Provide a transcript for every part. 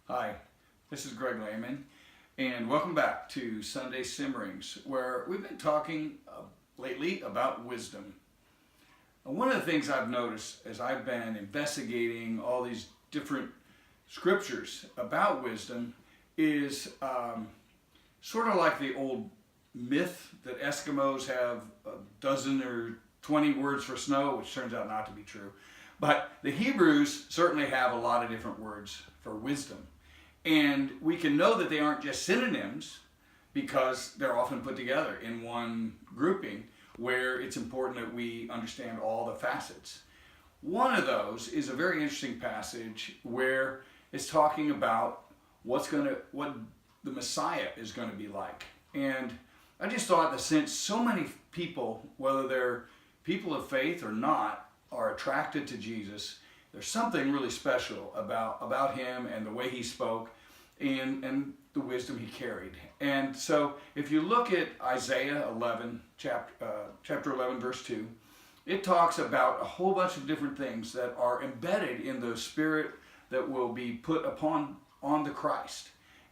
Hi, this is Greg Lehman, and welcome back to Sunday Simmerings, where we've been talking lately about wisdom. One of the things I've noticed as I've been investigating all these different scriptures about wisdom is sort of like the old myth that Eskimos have a dozen or 20 words for snow, which turns out not to be true. But the Hebrews certainly have a lot of different words for wisdom. And we can know that they aren't just synonyms because they're often put together in one grouping where it's important that we understand all the facets. One of those is a very interesting passage where it's talking about what the Messiah is going to be like. And I just thought that since so many people, whether they're people of faith or not, are attracted to Jesus, there's something really special about him and the way he spoke and the wisdom he carried. And so if you look at Isaiah 11, chapter 11, verse 2, it talks about a whole bunch of different things that are embedded in the Spirit that will be put on the Christ.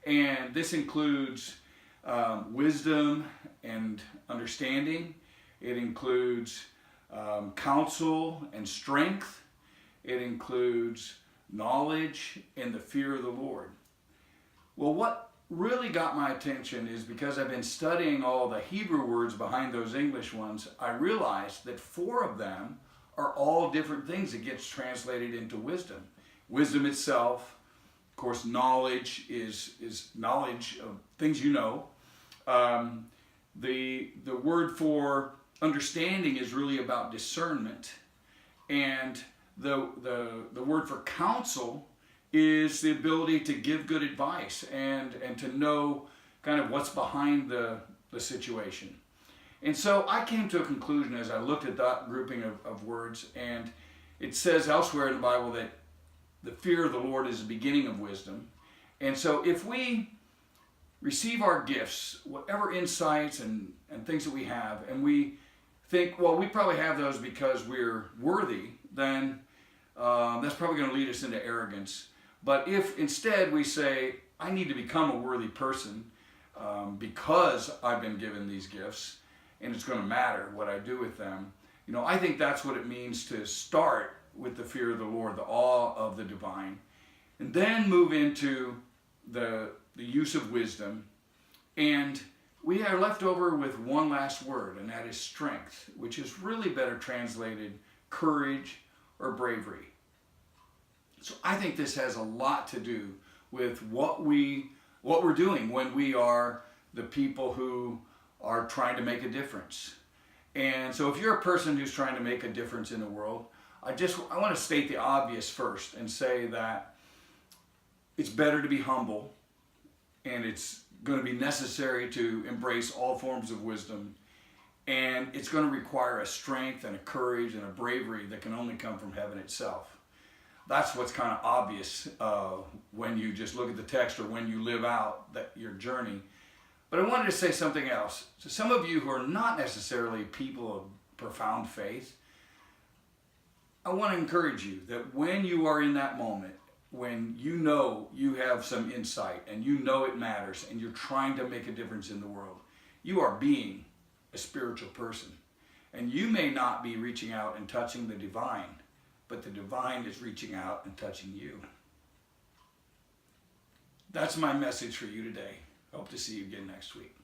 And this includes wisdom and understanding. It includes counsel and strength. It includes knowledge and the fear of the Lord. Well, what really got my attention is because I've been studying all the Hebrew words behind those English ones, I realized that 4 of them are all different things that gets translated into wisdom. Wisdom itself, of course, knowledge is knowledge of things you know. The word for understanding is really about discernment, and the word for counsel is the ability to give good advice and to know kind of what's behind the situation. And so I came to a conclusion as I looked at that grouping of words, and it says elsewhere in the Bible that the fear of the Lord is the beginning of wisdom. And so if we receive our gifts, whatever insights and things that we have, and we think, well, we probably have those because we're worthy, then that's probably going to lead us into arrogance. But if instead we say, I need to become a worthy person because I've been given these gifts, and it's going to matter what I do with them, I think that's what it means to start with the fear of the Lord, the awe of the divine, and then move into the use of wisdom. And we are left over with one last word, and that is strength, which is really better translated courage or bravery. So I think this has a lot to do with what we're doing when we are the people who are trying to make a difference. And so if you're a person who's trying to make a difference in the world, I want to state the obvious first and say that it's better to be humble, and it's going to be necessary to embrace all forms of wisdom, and it's going to require a strength and a courage and a bravery that can only come from heaven itself. That's what's kind of obvious when you just look at the text or when you live out your journey. But I wanted to say something else. So some of you who are not necessarily people of profound faith, I want to encourage you that when you are in that moment, when you know you have some insight and you know it matters and you're trying to make a difference in the world, you are being a spiritual person. And you may not be reaching out and touching the divine, but the divine is reaching out and touching you. That's my message for you today. Hope to see you again next week.